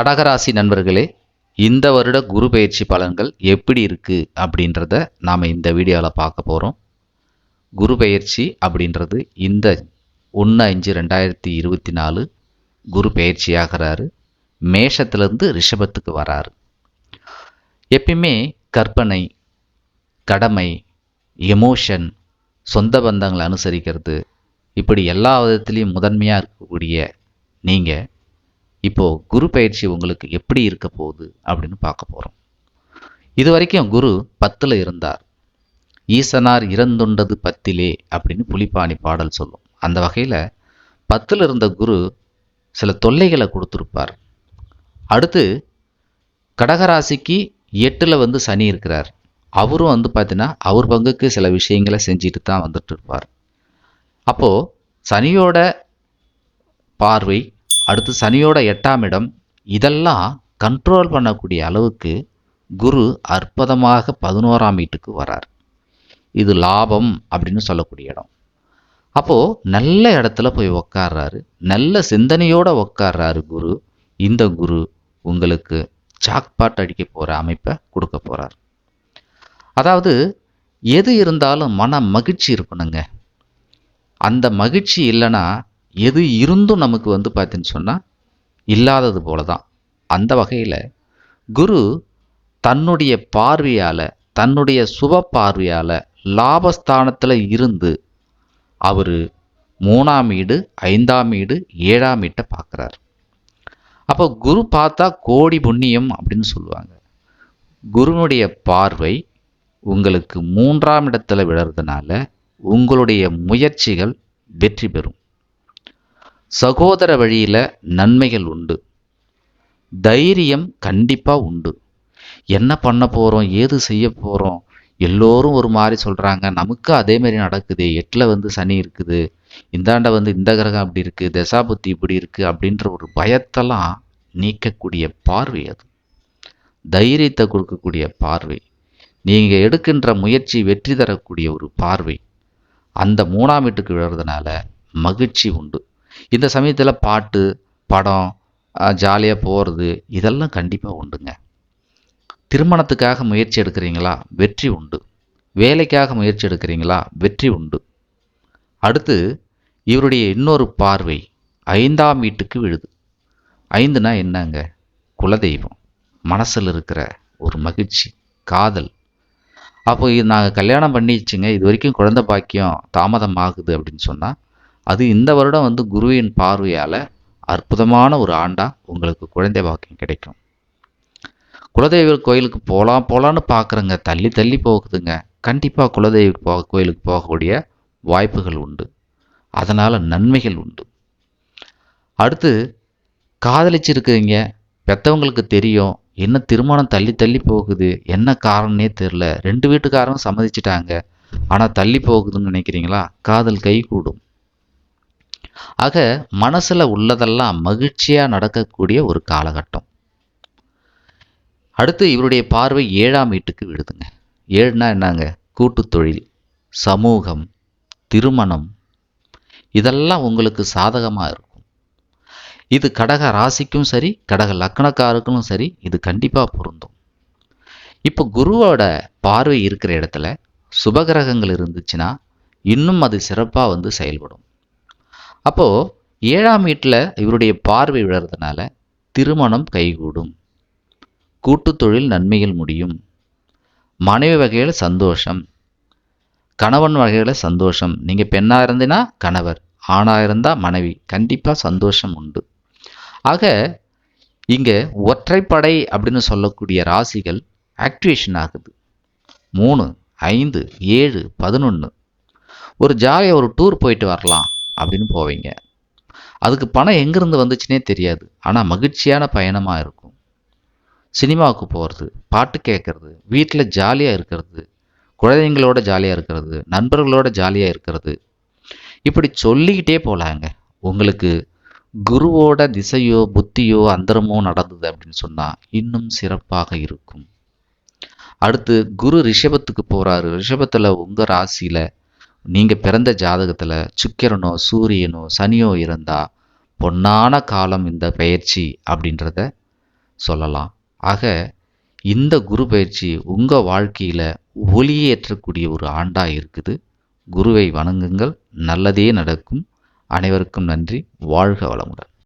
கடகராசி நண்பர்களே, இந்த வருட குரு பயிற்சி பலன்கள் எப்படி இருக்கு அப்படின்றத நாம் இந்த வீடியோவில் பார்க்க போகிறோம். குரு பயிற்சி அப்படின்றது இந்த 1/5/2024 குரு பயிற்சி ஆகிறாரு. மேஷத்திலிருந்து ரிஷபத்துக்கு வராரு. எப்பயுமே கற்பனை, கடமை, எமோஷன், சொந்த பந்தங்களை அனுசரிக்கிறது, இப்படி எல்லா விதத்துலேயும் முதன்மையாக இருக்கக்கூடிய நீங்கள் இப்போது குரு பயிற்சி உங்களுக்கு எப்படி இருக்க போகுது அப்படின்னு பார்க்க போகிறோம். இது வரைக்கும் குரு 10ல் இருந்தார். ஈசனார் இறந்துண்டது 10லே அப்படின்னு புலிப்பாணி பாடல் சொல்லும். அந்த வகையில் 10ல் இருந்த குரு சில தொல்லைகளை கொடுத்துருப்பார். அடுத்து கடகராசிக்கு 8ல் சனி இருக்கிறார். அவரும் பார்த்தீங்கன்னா அவர் பங்குக்கு சில விஷயங்களை செஞ்சுட்டு தான் வந்துட்டு இருப்பார். அப்போது சனியோட பார்வை, அடுத்து சனியோட 8ஆம் இடம், இதெல்லாம் கண்ட்ரோல் பண்ணக்கூடிய அளவுக்கு குரு அற்புதமாக 11ஆம் வீட்டுக்கு வரார். இது லாபம் அப்படின்னு சொல்லக்கூடிய இடம். அப்போது நல்ல இடத்துல போய் உக்காடுறாரு, நல்ல சிந்தனையோடு உக்காடுறாரு குரு. இந்த குரு உங்களுக்கு ஜாக்பாட் அடிக்க போகிற அமைப்பை கொடுக்க போகிறார். அதாவது எது இருந்தாலும் மன மகிழ்ச்சி இருக்கணுங்க. அந்த மகிழ்ச்சி இல்லைன்னா எது இருந்தும் நமக்கு பார்த்தீங்கன்னு சொன்னால் இல்லாதது போல தான். அந்த வகையில் குரு தன்னுடைய பார்வையால், தன்னுடைய சுப பார்வையால் லாபஸ்தானத்தில் இருந்து அவர் 3ஆம் வீடு, 5ஆம் வீடு, 7ஆம் வீட்டை பார்க்குறார். அப்போ குரு பார்த்தா கோடி புண்ணியம் அப்படின்னு சொல்லுவாங்க. குருனுடைய பார்வை உங்களுக்கு 3ஆம் இடத்துல விடுறதுனால உங்களுடைய முயற்சிகள் வெற்றி பெறும். சகோதர வழியில் நன்மைகள் உண்டு. தைரியம் கண்டிப்பாக உண்டு. என்ன பண்ண போகிறோம், ஏது செய்ய போகிறோம், எல்லோரும் ஒரு மாதிரி சொல்கிறாங்க, நமக்கு அதே மாதிரி நடக்குது, 8ல் சனி இருக்குது, இந்தாண்ட இந்த கிரகம் அப்படி இருக்குது, தசாபுத்தி இப்படி இருக்குது அப்படின்ற ஒரு பயத்தெல்லாம் நீக்கக்கூடிய பார்வை அது. தைரியத்தை கொடுக்கக்கூடிய பார்வை, நீங்கள் எடுக்கின்ற முயற்சி வெற்றி தரக்கூடிய ஒரு பார்வை. அந்த 3ஆம் வீட்டுக்கு விழுறதுனால மகிழ்ச்சி உண்டு. இந்த சமயத்தில் பாட்டு, படம், ஜாலியாக போகிறது, இதெல்லாம் கண்டிப்பாக உண்டுங்க. திருமணத்துக்காக முயற்சி எடுக்கிறீங்களா, வெற்றி உண்டு. வேலைக்காக முயற்சி எடுக்கிறீங்களா, வெற்றி உண்டு. அடுத்து இவருடைய இன்னொரு பார்வை 5ஆம் வீட்டுக்கு விழுது. 5னா என்னங்க? குலதெய்வம், மனசில் இருக்கிற ஒரு மகிழ்ச்சி, காதல். அப்போ நாங்கள் கல்யாணம் பண்ணிச்சுங்க, இது வரைக்கும் குழந்தை பாக்கியம் தாமதம் ஆகுது அப்படின்னு சொன்னால் அது இந்த வருடம் குருவின் பார்வையால் அற்புதமான ஒரு ஆண்டாக உங்களுக்கு குழந்தை பாக்கியம் கிடைக்கும். குலதெய்வ கோயிலுக்கு போகலான்னு பார்க்குறங்க, தள்ளி தள்ளி போகுதுங்க. கண்டிப்பாக குலதெய்வ கோயிலுக்கு போகக்கூடிய வாய்ப்புகள் உண்டு. அதனால் நன்மைகள் உண்டு. அடுத்து காதலிச்சிருக்கிறீங்க, பெற்றவங்களுக்கு தெரியும், என்ன திருமணம் தள்ளி தள்ளி போகுது, என்ன காரணம்னே தெரில, 2 வீட்டுக்காரங்க சம்மதிச்சிட்டாங்க, ஆனால் தள்ளி போகுதுன்னு நினைக்கிறீங்களா, காதல் கை கூடும். ஆக மனசில் உள்ளதெல்லாம் மகிழ்ச்சியாக நடக்கக்கூடிய ஒரு காலகட்டம். அடுத்து இவருடைய பார்வை 7ஆம் வீட்டுக்கு விடுதுங்க. 7னா என்னங்க? கூட்டு தொழில், சமூகம், திருமணம், இதெல்லாம் உங்களுக்கு சாதகமாக இருக்கும். இது கடக ராசிக்கும் சரி, கடக லக்னக்காருக்கும் சரி, இது கண்டிப்பாக பொருந்தும். இப்போ குருவோட பார்வை இருக்கிற இடத்துல சுபகிரகங்கள் இருந்துச்சுன்னா இன்னும் அது சிறப்பாக செயல்படும். அப்போது 7ஆம் வீட்டில் இவருடைய பார்வை விழுறதுனால திருமணம் கைகூடும், கூட்டு தொழில் நன்மைகள் முடியும், மனைவி வகையில் சந்தோஷம், கணவன் வகையில் சந்தோஷம். நீங்கள் பெண்ணாக இருந்தீங்கன்னா கணவர், ஆணாக இருந்தால் மனைவி, கண்டிப்பாக சந்தோஷம் உண்டு. ஆக இங்கே ஒற்றைப்படை அப்படின்னு சொல்லக்கூடிய ராசிகள் ஆக்டிவேஷன் ஆகுது. 3, 5, 7, 11 ஒரு ஜாலியாக ஒரு டூர் போயிட்டு வரலாம் அப்படின்னு போவீங்க. அதுக்கு பணம் எங்கேருந்து வந்துச்சுன்னே தெரியாது, ஆனால் மகிழ்ச்சியான பயணமாக இருக்கும். சினிமாவுக்கு போகிறது, பாட்டு கேட்குறது, வீட்டில் ஜாலியாக இருக்கிறது, குழந்தைங்களோட ஜாலியாக இருக்கிறது, நண்பர்களோட ஜாலியாக இருக்கிறது, இப்படி சொல்லிக்கிட்டே போகலாங்க. உங்களுக்கு குருவோட திசையோ புத்தியோ அந்தரமோ நடந்தது அப்படின்னு சொன்னால் இன்னும் சிறப்பாக இருக்கும். அடுத்து குரு ரிஷபத்துக்கு போகிறாரு. ரிஷபத்தில் உங்கள் ராசியில் நீங்கள் பிறந்த ஜாதகத்தில் சுக்கிரனோ சூரியனோ சனியோ இருந்தால் பொன்னான காலம் இந்த பயிற்சி அப்படின்றத சொல்லலாம். ஆக இந்த குரு பயிற்சி உங்கள் வாழ்க்கையில் ஒளியேற்றக்கூடிய ஒரு ஆண்டாக இருக்குது. குருவை வணங்குங்கள், நல்லதே நடக்கும். அனைவருக்கும் நன்றி. வாழ்க வளமுடன்.